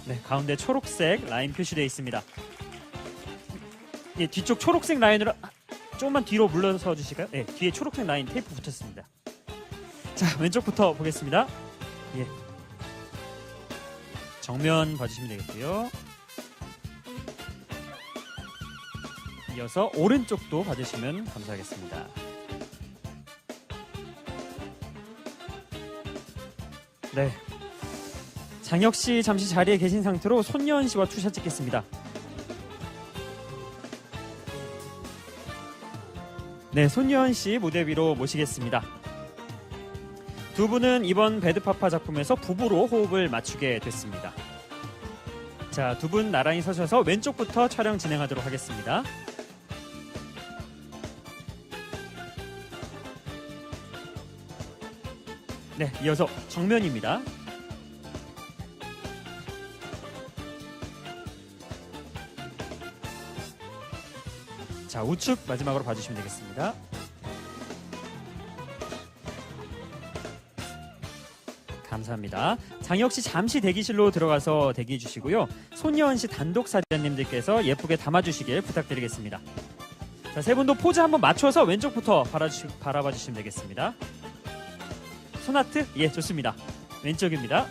네, 가운데 초록색 라인 표시되어 있습니다. 예, 뒤쪽 초록색 라인으로 조금만 뒤로 물러서 주실까요? 네, 뒤에 초록색 라인 테이프 붙였습니다. 자, 왼쪽부터 보겠습니다. 예. 정면 봐주시면 되겠고요. 이어서 오른쪽도 봐주시면 감사하겠습니다. 네. 장혁 씨 잠시 자리에 계신 상태로 손예원 씨와 투샷 찍겠습니다. 네, 손예원 씨 무대 위로 모시겠습니다. 두 분은 이번 배드파파 작품에서 부부로 호흡을 맞추게 됐습니다. 자, 두 분 나란히 서셔서 왼쪽부터 촬영 진행하도록 하겠습니다. 네, 이어서 정면입니다. 자, 우측 마지막으로 봐주시면 되겠습니다. 감사합니다. 장혁 씨 잠시 대기실로 들어가서 대기해 주시고요. 손예원 씨 단독 사진님들께서 예쁘게 담아주시길 부탁드리겠습니다. 자, 세 분도 포즈 한번 맞춰서 왼쪽부터 바라봐 주시면 되겠습니다. 손하트? 예, 좋습니다. 왼쪽입니다.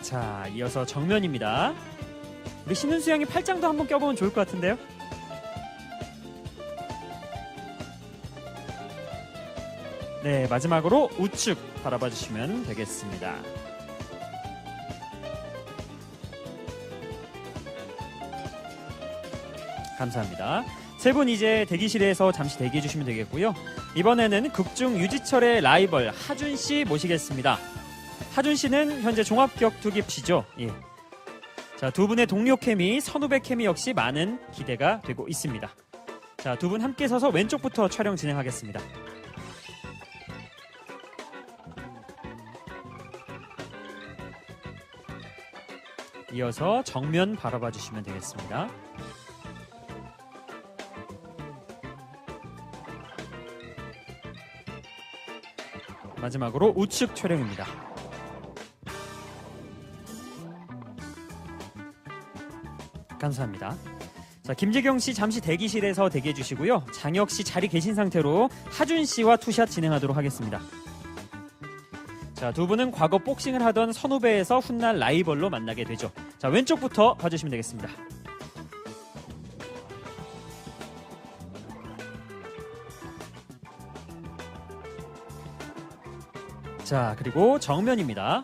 자, 이어서 정면입니다. 우리 신은수 양이 팔짱도 한번 껴보면 좋을 것 같은데요. 네, 마지막으로 우측 바라봐 주시면 되겠습니다. 감사합니다. 세 분 이제 대기실에서 잠시 대기해 주시면 되겠고요. 이번에는 극중 유지철의 라이벌 하준 씨 모시겠습니다. 하준 씨는 현재 종합격투기시죠. 예. 자, 두 분의 동료 케미, 선후배 케미 역시 많은 기대가 되고 있습니다. 자, 두 분 함께 서서 왼쪽부터 촬영 진행하겠습니다. 이어서 정면 바라봐 주시면 되겠습니다. 마지막으로 우측 촬영입니다. 감사합니다. 자, 김재경 씨 잠시 대기실에서 대기해 주시고요. 장혁 씨 자리 계신 상태로 하준 씨와 투샷 진행하도록 하겠습니다. 자, 두 분은 과거 복싱을 하던 선후배에서 훗날 라이벌로 만나게 되죠. 자, 왼쪽부터 봐주시면 되겠습니다. 자, 그리고 정면입니다.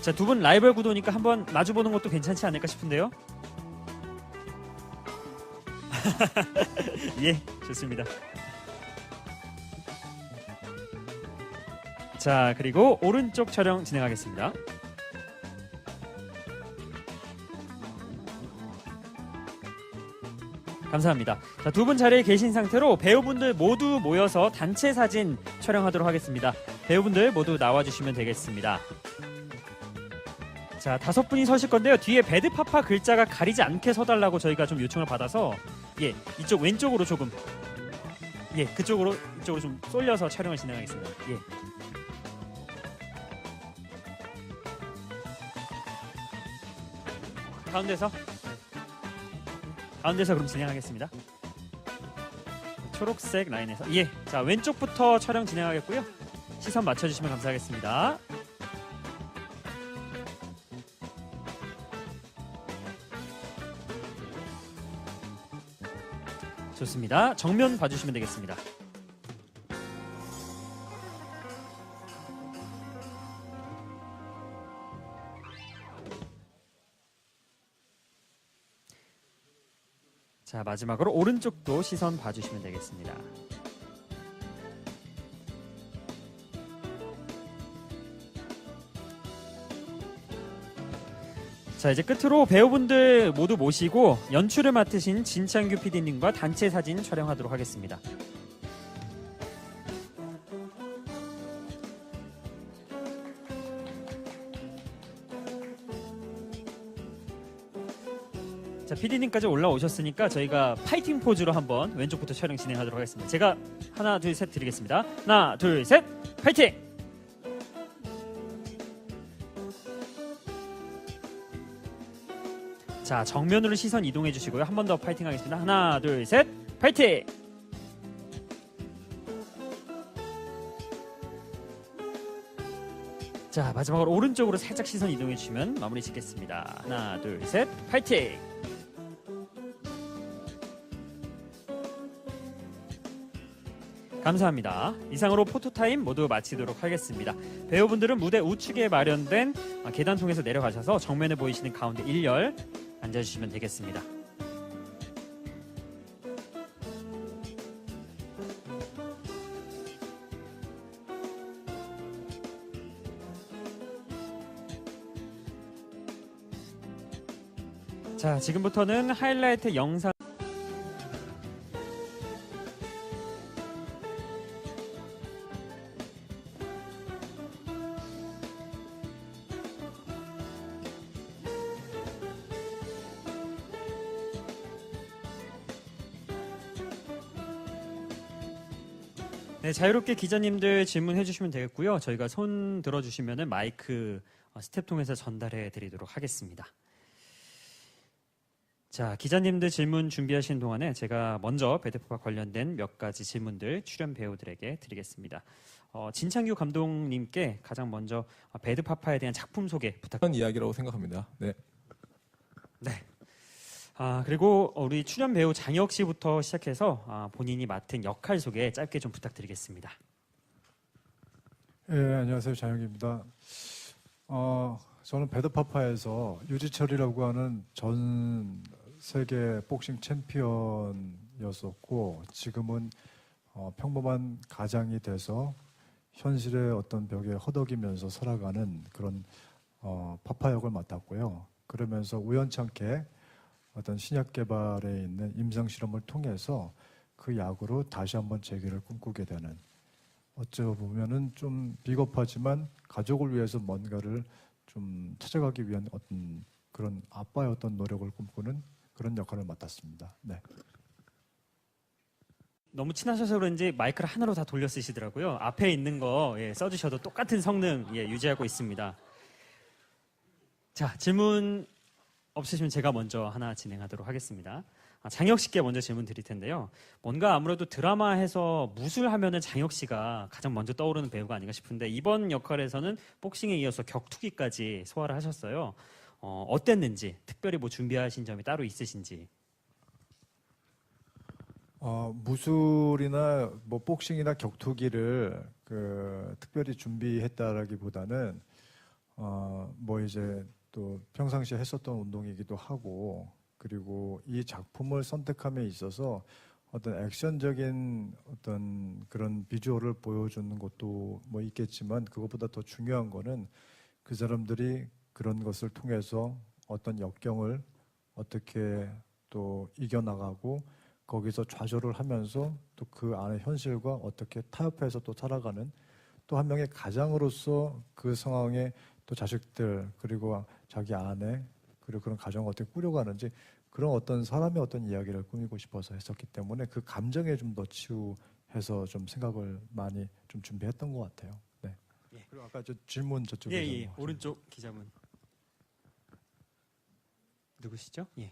자, 두 분 라이벌 구도니까 한번 마주보는 것도 괜찮지 않을까 싶은데요. 예, 좋습니다. 자, 그리고 오른쪽 촬영 진행하겠습니다. 감사합니다. 자, 두 분 자리에 계신 상태로 배우분들 모두 모여서 단체 사진 촬영하도록 하겠습니다. 배우분들 모두 나와주시면 되겠습니다. 자, 5분이 서실 건데요. 뒤에 배드파파 글자가 가리지 않게 서달라고 저희가 좀 요청을 받아서 예, 이쪽 왼쪽으로 조금 예, 이쪽으로 좀 쏠려서 촬영을 진행하겠습니다. 예. 가운데서 그럼 진행하겠습니다. 초록색 라인에서 예, 자, 왼쪽부터 촬영 진행하겠고요. 시선 맞춰주시면 감사하겠습니다. 좋습니다. 정면 봐주시면 되겠습니다. 자, 마지막으로 오른쪽도 시선 봐주시면 되겠습니다. 자, 이제 끝으로 배우분들 모두 모시고 연출을 맡으신 진창규 PD님과 단체 사진 촬영하도록 하겠습니다. 자, PD님까지 올라오셨으니까 저희가 파이팅 포즈로 한번 왼쪽부터 촬영 진행하도록 하겠습니다. 제가 하나, 둘, 셋 드리겠습니다. 하나, 둘, 셋, 파이팅! 자, 정면으로 시선 이동해 주시고요. 한 번 더 파이팅 하겠습니다. 하나, 둘, 셋, 파이팅! 자, 마지막으로 오른쪽으로 살짝 시선 이동해 주시면 마무리 짓겠습니다. 하나, 둘, 셋, 파이팅! 감사합니다. 이상으로 포토타임 모두 마치도록 하겠습니다. 배우분들은 무대 우측에 마련된 계단 통해서 내려가셔서 정면에 보이시는 가운데 1열 앉아주시면 되겠습니다. 자, 지금부터는 하이라이트 영상 네, 자유롭게 기자님들 질문해 주시면 되겠고요. 저희가 손 들어주시면 마이크 스텝 통해서 전달해 드리도록 하겠습니다. 자, 기자님들 질문 준비하시는 동안에 제가 먼저 배드팝과 관련된 몇 가지 질문들 출연 배우들에게 드리겠습니다. 진창규 감독님께 가장 먼저 배드파파에 대한 작품 소개 부탁드립니다. 그런 이야기라고 생각합니다. 네. 네. 그리고 우리 출연 배우 장혁 씨부터 시작해서 본인이 맡은 역할 소개 짧게 좀 부탁드리겠습니다. 네, 안녕하세요. 장혁입니다. 저는 배드파파에서 유지철이라고 하는 전 세계 복싱 챔피언이었었고 지금은 평범한 가장이 돼서 현실의 어떤 벽에 허덕이면서 살아가는 그런 파파 역을 맡았고요. 그러면서 우연찮게 어떤 신약 개발에 있는 임상 실험을 통해서 그 약으로 다시 한번 재기를 꿈꾸게 되는, 어찌 보면은 좀 비겁하지만 가족을 위해서 뭔가를 좀 찾아가기 위한 어떤 그런 아빠의 어떤 노력을 꿈꾸는 그런 역할을 맡았습니다. 네. 너무 친하셔서 그런지 마이크를 하나로 다 돌려 쓰시더라고요. 앞에 있는 거 써주셔도 똑같은 성능 유지하고 있습니다. 자, 질문 없으시면 제가 먼저 하나 진행하도록 하겠습니다. 장혁 씨께 먼저 질문 드릴 텐데요. 뭔가 아무래도 드라마에서 무술하면은 장혁 씨가 가장 먼저 떠오르는 배우가 아닌가 싶은데 이번 역할에서는 복싱에 이어서 격투기까지 소화를 하셨어요. 어땠는지, 특별히 뭐 준비하신 점이 따로 있으신지. 무술이나 뭐 복싱이나 격투기를 특별히 준비했다라기보다는 뭐 이제 또 평상시에 했었던 운동이기도 하고, 그리고 이 작품을 선택함에 있어서 어떤 액션적인 어떤 그런 비주얼을 보여주는 것도 뭐 있겠지만 그것보다 더 중요한 거는 그 사람들이 그런 것을 통해서 어떤 역경을 어떻게 또 이겨나가고 거기서 좌절을 하면서 또 그 안의 현실과 어떻게 타협해서 또 살아가는, 또 한 명의 가장으로서 그 상황에 또 자식들 그리고 자기 아내 그리고 그런 가정을 어떻게 꾸려가는지, 그런 어떤 사람의 어떤 이야기를 꾸미고 싶어서 했었기 때문에 그 감정에 좀 더 치유해서 좀 생각을 많이 좀 준비했던 것 같아요. 네. 예. 그리고 아까 저 질문 저쪽에 예. 오른쪽 기자분 누구시죠? 예.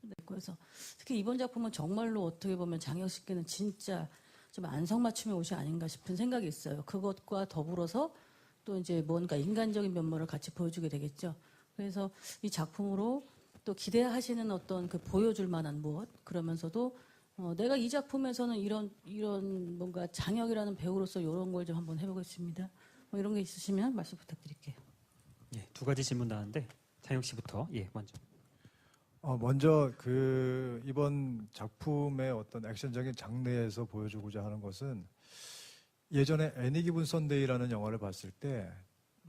네, 그래서 특히 이번 작품은 정말로 어떻게 보면 장혁 씨께는 진짜 좀 안성맞춤의 옷이 아닌가 싶은 생각이 있어요. 그것과 더불어서 또 이제 뭔가 인간적인 면모를 같이 보여주게 되겠죠. 그래서 이 작품으로 또 기대하시는 어떤 그 보여줄 만한 무엇, 그러면서도 내가 이 작품에서는 이런 뭔가 장혁이라는 배우로서 이런 걸 좀 한번 해보겠습니다. 뭐 이런 게 있으시면 말씀 부탁드릴게요. 예, 두 가지 질문 나왔는데 장혁 씨부터 먼저. 먼저 이번 작품의 어떤 액션적인 장르에서 보여주고자 하는 것은, 예전에 애니 기분 선데이라는 영화를 봤을 때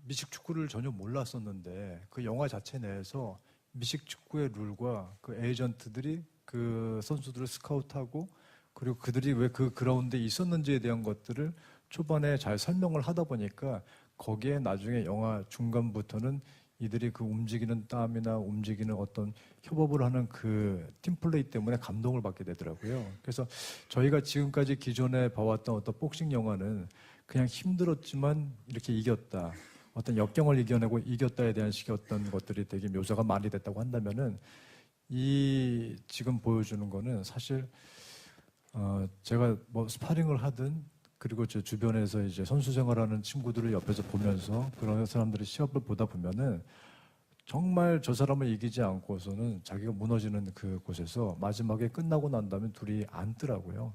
미식 축구를 전혀 몰랐었는데 그 영화 자체 내에서 미식 축구의 룰과 그 에이전트들이 그 선수들을 스카우트하고 그리고 그들이 왜 그 그라운드에 있었는지에 대한 것들을 초반에 잘 설명을 하다 보니까 거기에 나중에 영화 중간부터는 이들이 그 움직이는 땀이나 움직이는 어떤 협업을 하는 그 팀플레이 때문에 감동을 받게 되더라고요. 그래서 저희가 지금까지 기존에 봐왔던 어떤 복싱 영화는 그냥 힘들었지만 이렇게 이겼다. 어떤 역경을 이겨내고 이겼다에 대한 식의 어떤 것들이 되게 묘사가 많이 됐다고 한다면은 이 지금 보여주는 거는 사실 제가 뭐 스파링을 하든 그리고 제 주변에서 이제 선수 생활하는 친구들을 옆에서 보면서 그런 사람들의 시합을 보다 보면은 정말 저 사람을 이기지 않고서는 자기가 무너지는 그곳에서 마지막에 끝나고 난 다음에 둘이 앉더라고요.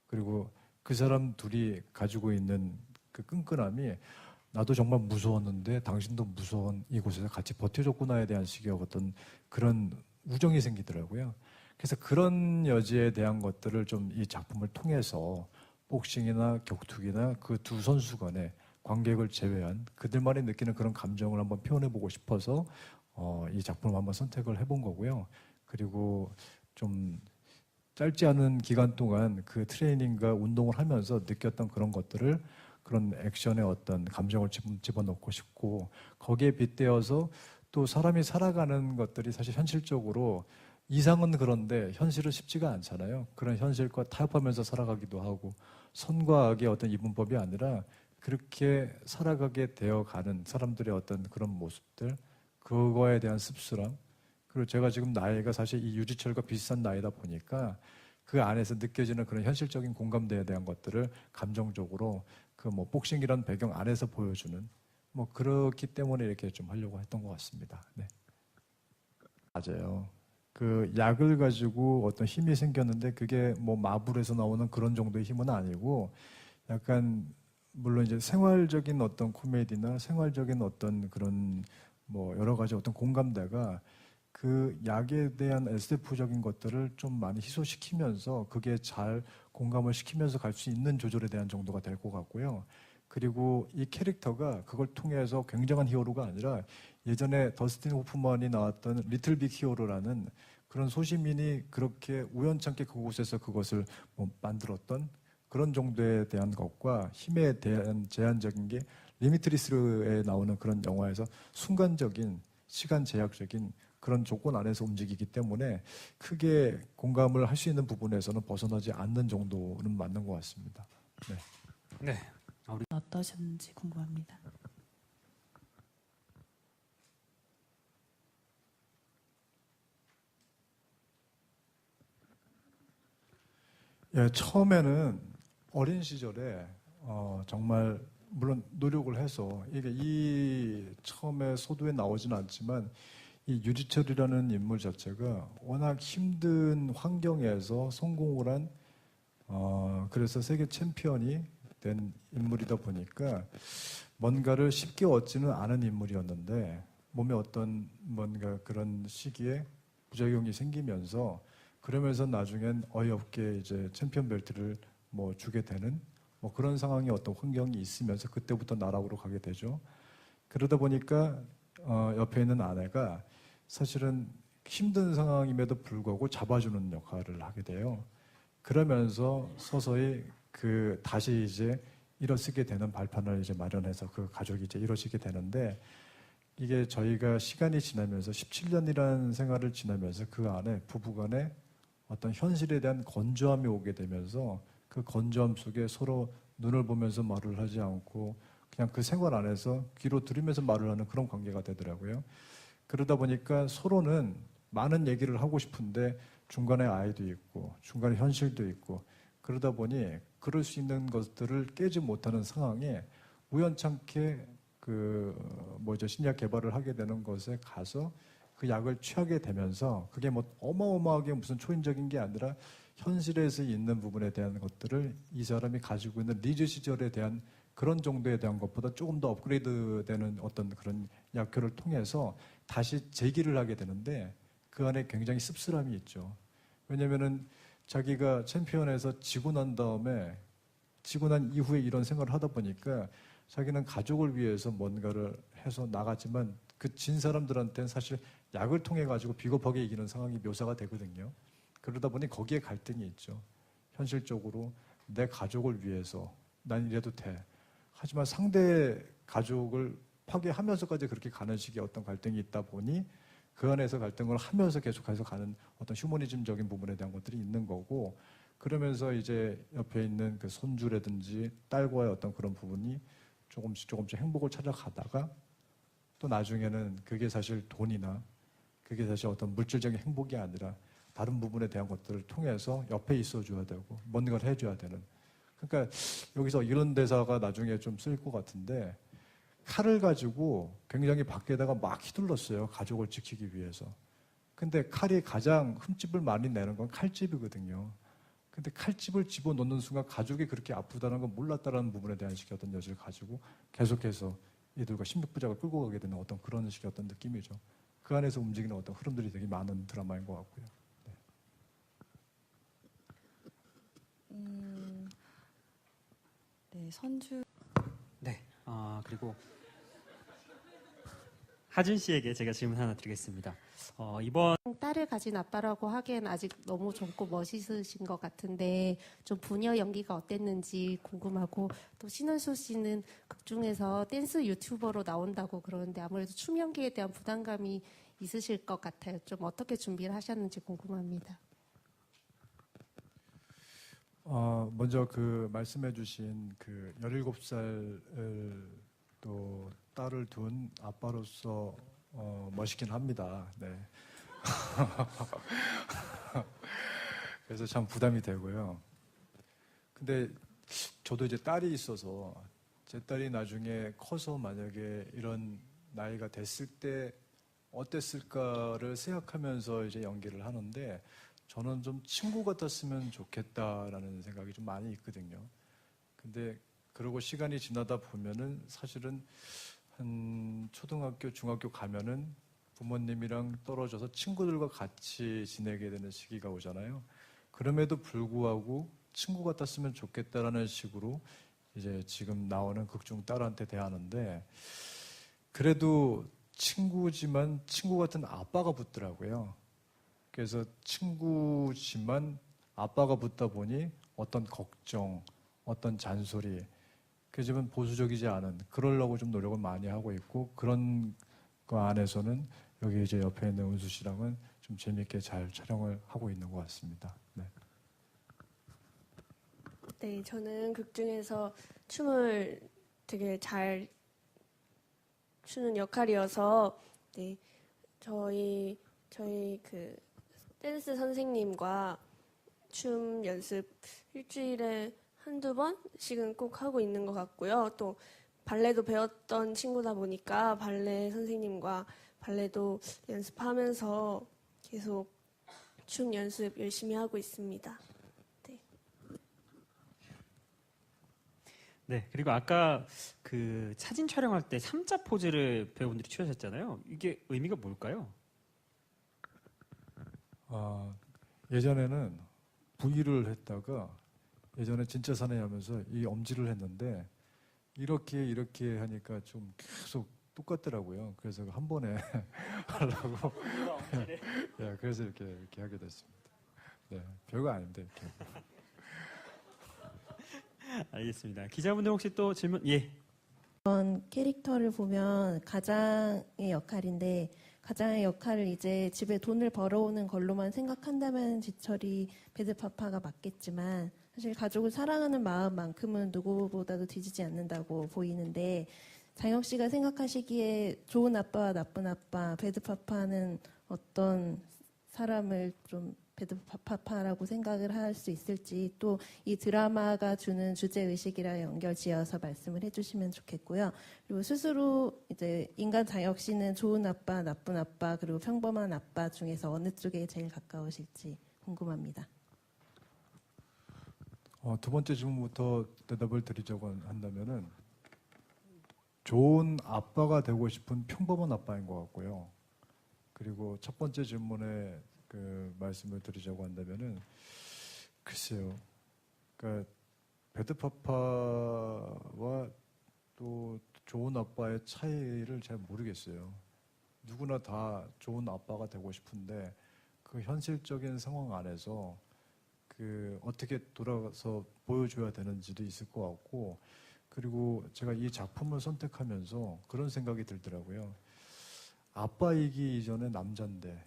그리고 그 사람 둘이 가지고 있는 그 끈끈함이 나도 정말 무서웠는데 당신도 무서운 이곳에서 같이 버텨줬구나에 대한 식의 어떤 그런 우정이 생기더라고요. 그래서 그런 여지에 대한 것들을 좀 이 작품을 통해서 복싱이나 격투기나 그 두 선수 간의 관객을 제외한 그들만이 느끼는 그런 감정을 한번 표현해보고 싶어서 이 작품을 한번 선택을 해본 거고요. 그리고 좀 짧지 않은 기간 동안 그 트레이닝과 운동을 하면서 느꼈던 그런 것들을 그런 액션의 어떤 감정을 집어넣고 싶고 거기에 빗대어서 또 사람이 살아가는 것들이 사실 현실적으로 이상은 그런데 현실은 쉽지가 않잖아요. 그런 현실과 타협하면서 살아가기도 하고 선과 악의 어떤 이분법이 아니라 그렇게 살아가게 되어가는 사람들의 어떤 그런 모습들 그거에 대한 씁쓸함 그리고 제가 지금 나이가 사실 이 유지철과 비슷한 나이다 보니까 그 안에서 느껴지는 그런 현실적인 공감대에 대한 것들을 감정적으로 그 뭐 복싱이라는 배경 안에서 보여주는 뭐 그렇기 때문에 이렇게 좀 하려고 했던 것 같습니다. 네. 맞아요. 그 약을 가지고 어떤 힘이 생겼는데 그게 뭐 마블에서 나오는 그런 정도의 힘은 아니고 약간 물론 이제 생활적인 어떤 코미디나 생활적인 어떤 그런 뭐 여러 가지 어떤 공감대가 그 약에 대한 SF적인 것들을 좀 많이 희소시키면서 그게 잘 공감을 시키면서 갈 수 있는 조절에 대한 정도가 될 것 같고요. 그리고 이 캐릭터가 그걸 통해서 굉장한 히어로가 아니라 예전에 더스틴 호프만이 나왔던 리틀 빅 히어로라는 그런 소시민이 그렇게 우연찮게 그곳에서 그것을 뭐 만들었던 그런 정도에 대한 것과 힘에 대한 제한적인 게 리미트리스에 나오는 그런 영화에서 순간적인 시간 제약적인 그런 조건 안에서 움직이기 때문에 크게 공감을 할 수 있는 부분에서는 벗어나지 않는 정도는 맞는 것 같습니다. 네. 네. 어떠셨는지 궁금합니다. 예, 처음에는 어린 시절에 정말 물론 노력을 해서 이게 이 처음에 소도에 나오진 않지만 이 유지철이라는 인물 자체가 워낙 힘든 환경에서 성공을 한 그래서 세계 챔피언이 된 인물이다 보니까 뭔가를 쉽게 얻지는 않은 인물이었는데 몸에 어떤 뭔가 그런 시기에 부작용이 생기면서 그러면서 나중엔 어이없게 이제 챔피언 벨트를 뭐 주게 되는 뭐 그런 상황이 어떤 환경이 있으면서 그때부터 나락으로 가게 되죠. 그러다 보니까 옆에 있는 아내가 사실은 힘든 상황임에도 불구하고 잡아주는 역할을 하게 돼요. 그러면서 서서히 그 다시 이제 일어서게 되는 발판을 이제 마련해서 그 가족이 이제 이루어지게 되는데 이게 저희가 시간이 지나면서 17년이라는 생활을 지나면서 그 안에 부부간에 어떤 현실에 대한 건조함이 오게 되면서 그 건조함 속에 서로 눈을 보면서 말을 하지 않고 그냥 그 생활 안에서 귀로 들으면서 말을 하는 그런 관계가 되더라고요. 그러다 보니까 서로는 많은 얘기를 하고 싶은데 중간에 아이도 있고 중간에 현실도 있고 그러다 보니 그럴 수 있는 것들을 깨지 못하는 상황에 우연찮게 신약 개발을 하게 되는 것에 가서 그 약을 취하게 되면서 그게 뭐 어마어마하게 무슨 초인적인 게 아니라 현실에서 있는 부분에 대한 것들을 이 사람이 가지고 있는 리즈 시절에 대한 그런 정도에 대한 것보다 조금 더 업그레이드 되는 어떤 그런 약효를 통해서 다시 재기를 하게 되는데 그 안에 굉장히 씁쓸함이 있죠. 왜냐면은 자기가 챔피언에서 지고 난 다음에 지고 난 이후에 이런 생활을 하다 보니까 자기는 가족을 위해서 뭔가를 해서 나가지만 그 진 사람들한테는 사실 약을 통해 가지고 비겁하게 이기는 상황이 묘사가 되거든요. 그러다 보니 거기에 갈등이 있죠. 현실적으로 내 가족을 위해서 난 이래도 돼. 하지만 상대 가족을 파괴하면서까지 그렇게 가는 식의 어떤 갈등이 있다 보니 그 안에서 갈등을 하면서 계속해서 가는 어떤 휴머니즘적인 부분에 대한 것들이 있는 거고, 그러면서 이제 옆에 있는 그 손주라든지 딸과의 어떤 그런 부분이 조금씩 행복을 찾아가다가 또 나중에는 그게 사실 돈이나 그게 사실 어떤 물질적인 행복이 아니라 다른 부분에 대한 것들을 통해서 옆에 있어줘야 되고 뭔가를 해줘야 되는. 그러니까 여기서 이런 대사가 나중에 좀 쓰일 것 같은데, 칼을 가지고 굉장히 밖에다가 막 휘둘렀어요. 가족을 지키기 위해서. 근데 칼이 가장 흠집을 많이 내는 건 칼집이거든요. 근데 칼집을 집어넣는 순간 가족이 그렇게 아프다는 걸 몰랐다라는 부분에 대한 식의 어떤 여지를 가지고 계속해서 이들과 신맥부작을 끌고 가게 되는 어떤 그런 식의 어떤 느낌이죠. 그 안에서 움직이는 어떤 흐름들이 되게 많은 드라마인 것 같고요. 네, 선주 네. 그리고 하준 씨에게 제가 질문 하나 드리겠습니다. 이번 딸을 가진 아빠라고 하기엔 아직 너무 젊고 멋있으신 것 같은데 좀 부녀 연기가 어땠는지 궁금하고, 또 신은수 씨는 극 중에서 댄스 유튜버로 나온다고 그러는데 아무래도 춤 연기에 대한 부담감이 있으실 것 같아요. 좀 어떻게 준비를 하셨는지 궁금합니다. 먼저 그 말씀해주신 그 17살을 또 딸을 둔 아빠로서 멋있긴 합니다. 네. 그래서 참 부담이 되고요. 근데 저도 이제 딸이 있어서 제 딸이 나중에 커서 만약에 이런 나이가 됐을 때 어땠을까를 생각하면서 이제 연기를 하는데, 저는 좀 친구 같았으면 좋겠다라는 생각이 좀 많이 있거든요. 근데 그러고 시간이 지나다 보면은 사실은 한 초등학교, 중학교 가면은 부모님이랑 떨어져서 친구들과 같이 지내게 되는 시기가 오잖아요. 그럼에도 불구하고 친구 같았으면 좋겠다라는 식으로 이제 지금 나오는 극중 딸한테 대하는데, 그래도 친구지만 친구 같은 아빠가 붙더라고요. 그래서 친구지만 아빠가 붙다 보니 어떤 걱정, 어떤 잔소리, 그 집은 보수적이지 않은, 그러려고 좀 노력을 많이 하고 있고, 그런 거 안에서는 여기 이제 옆에 있는 은수 씨랑은 좀 재밌게 잘 촬영을 하고 있는 것 같습니다. 네. 네, 저는 극 중에서 춤을 되게 잘 추는 역할이어서, 네, 저희 그 댄스 선생님과 춤 연습 일주일에 한두 번씩은 꼭 하고 있는 것 같고요. 또 발레도 배웠던 친구다 보니까 발레 선생님과 발레도 연습하면서 계속 춤 연습 열심히 하고 있습니다. 네, 그리고 아까 그 사진 촬영할 때 3자 포즈를 배우분들이 취하셨잖아요. 이게 의미가 뭘까요? 예전에는 V를 했다가 예전에 진짜 사나이 하면서 이 엄지를 했는데, 이렇게 하니까 좀 계속 똑같더라고요. 그래서 한 번에 하려고. 예, 그래서 이렇게 하게 됐습니다. 네, 별거 아닌데 이렇게. 알겠습니다. 기자분들 혹시 또 질문? 예. 캐릭터를 보면 가장의 역할인데, 가장의 역할을 이제 집에 돈을 벌어오는 걸로만 생각한다면 지철이 배드파파가 맞겠지만, 사실 가족을 사랑하는 마음만큼은 누구보다도 뒤지지 않는다고 보이는데, 장혁 씨가 생각하시기에 좋은 아빠와 나쁜 아빠, 배드파파는 어떤 사람을 좀 배드파파라고 생각을 할 수 있을지, 또 이 드라마가 주는 주제의식이랑 연결지어서 말씀을 해주시면 좋겠고요. 그리고 스스로 이제 인간 장혁 씨는 좋은 아빠, 나쁜 아빠, 그리고 평범한 아빠 중에서 어느 쪽에 제일 가까우실지 궁금합니다. 두 번째 질문부터 대답을 드리자고 한다면은, 좋은 아빠가 되고 싶은 평범한 아빠인 것 같고요. 그리고 첫 번째 질문에 그 말씀을 드리자고 한다면은, 글쎄요. 그러니까 배드파파와 또 좋은 아빠의 차이를 잘 모르겠어요. 누구나 다 좋은 아빠가 되고 싶은데, 그 현실적인 상황 안에서 그 어떻게 돌아가서 보여줘야 되는지도 있을 것 같고, 그리고 제가 이 작품을 선택하면서 그런 생각이 들더라고요. 아빠이기 이전에 남자인데,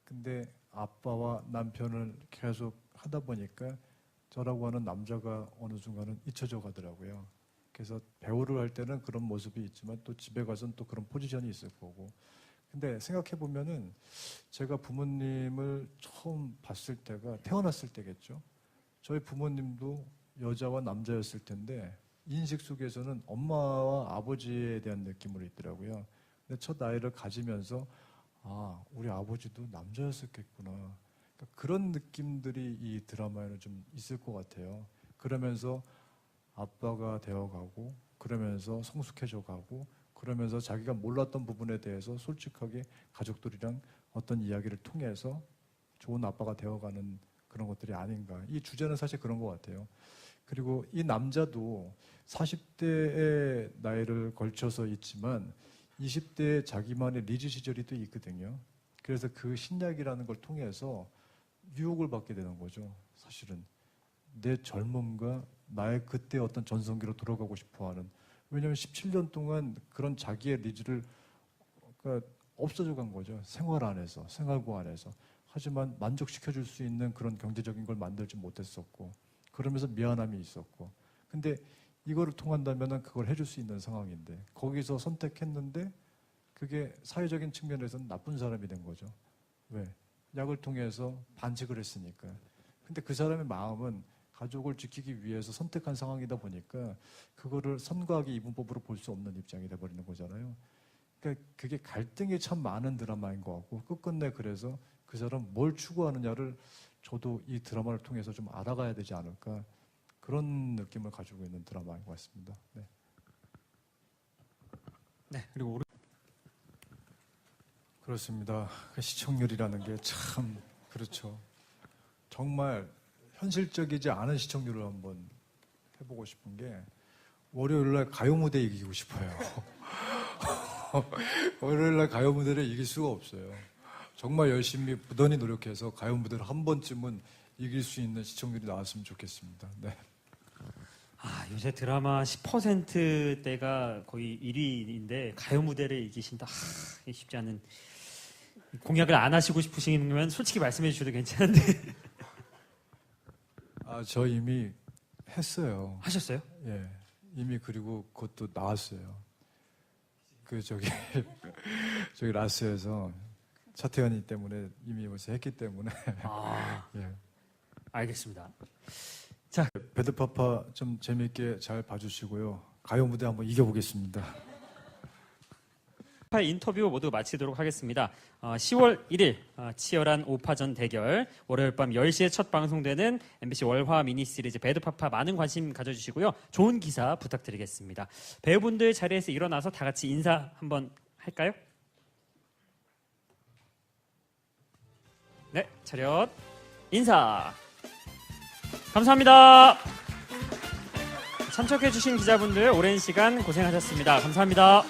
근데 아빠와 남편을 계속 하다 보니까 저라고 하는 남자가 어느 순간은 잊혀져 가더라고요. 그래서 배우를 할 때는 그런 모습이 있지만 또 집에 가서는 또 그런 포지션이 있을 거고. 근데 생각해 보면은 제가 부모님을 처음 봤을 때가 태어났을 때겠죠. 저희 부모님도 여자와 남자였을 텐데 인식 속에서는 엄마와 아버지에 대한 느낌으로 있더라고요. 근데 첫 아이를 가지면서 아, 우리 아버지도 남자였었겠구나. 그러니까 그런 느낌들이 이 드라마에는 좀 있을 것 같아요. 그러면서 아빠가 되어가고, 그러면서 성숙해져 가고, 그러면서 자기가 몰랐던 부분에 대해서 솔직하게 가족들이랑 어떤 이야기를 통해서 좋은 아빠가 되어가는 그런 것들이 아닌가. 이 주제는 사실 그런 것 같아요. 그리고 이 남자도 40대의 나이를 걸쳐서 있지만 20대에 자기만의 리즈 시절이 또 있거든요. 그래서 그 신약이라는 걸 통해서 유혹을 받게 되는 거죠. 사실은 내 젊음과 나의 그때 어떤 전성기로 돌아가고 싶어하는. 왜냐하면 17년 동안 그런 자기의 리즈를 그러니까 없어져 간 거죠. 생활 안에서, 생활고 안에서. 하지만 만족시켜줄 수 있는 그런 경제적인 걸 만들지 못했었고, 그러면서 미안함이 있었고. 근데 이거를 통한다면 그걸 해줄 수 있는 상황인데 거기서 선택했는데 그게 사회적인 측면에서는 나쁜 사람이 된 거죠. 왜? 약을 통해서 반칙을 했으니까. 근데 그 사람의 마음은 가족을 지키기 위해서 선택한 상황이다 보니까 그거를 선과학의 이분법으로 볼 수 없는 입장이 돼버리는 거잖아요. 그러니까 그게 갈등이 참 많은 드라마인 것 같고 끝끝내 그래서 그 사람 뭘 추구하느냐를 저도 이 드라마를 통해서 좀 알아가야 되지 않을까 그런 느낌을 가지고 있는 드라마인 것 같습니다. 네. 네, 그리고 그렇습니다. 그 시청률이라는 게 참 그렇죠. 정말 현실적이지 않은 시청률을 한번 해보고 싶은 게 월요일날 가요 무대 이기고 싶어요. 월요일날 가요 무대를 이길 수가 없어요. 정말 열심히 부단히 노력해서 가요 무대를 한 번쯤은 이길 수 있는 시청률이 나왔으면 좋겠습니다. 네. 요새 드라마 10%대가 거의 1위인데 가요 무대를 이기신다. 이게 쉽지 않은. 공약을 안 하시고 싶으시면 솔직히 말씀해 주셔도 괜찮은데. 저 이미 했어요. 하셨어요? 예, 이미 그리고 그것도 나왔어요. 저기 라스에서 차태현이 때문에 이미 벌써 했기 때문에. 예. 알겠습니다. 배드파파 좀 재밌게 잘 봐주시고요. 가요 무대 한번 이겨보겠습니다. 인터뷰 모두 마치도록 하겠습니다. 10월 1일 치열한 5파전 대결 월요일 밤 10시에 첫 방송되는 MBC 월화 미니시리즈 배드파파 많은 관심 가져주시고요. 좋은 기사 부탁드리겠습니다. 배우분들 자리에서 일어나서 다 같이 인사 한번 할까요? 네, 차렷 인사. 감사합니다. 참석해주신 기자분들 오랜 시간 고생하셨습니다. 감사합니다.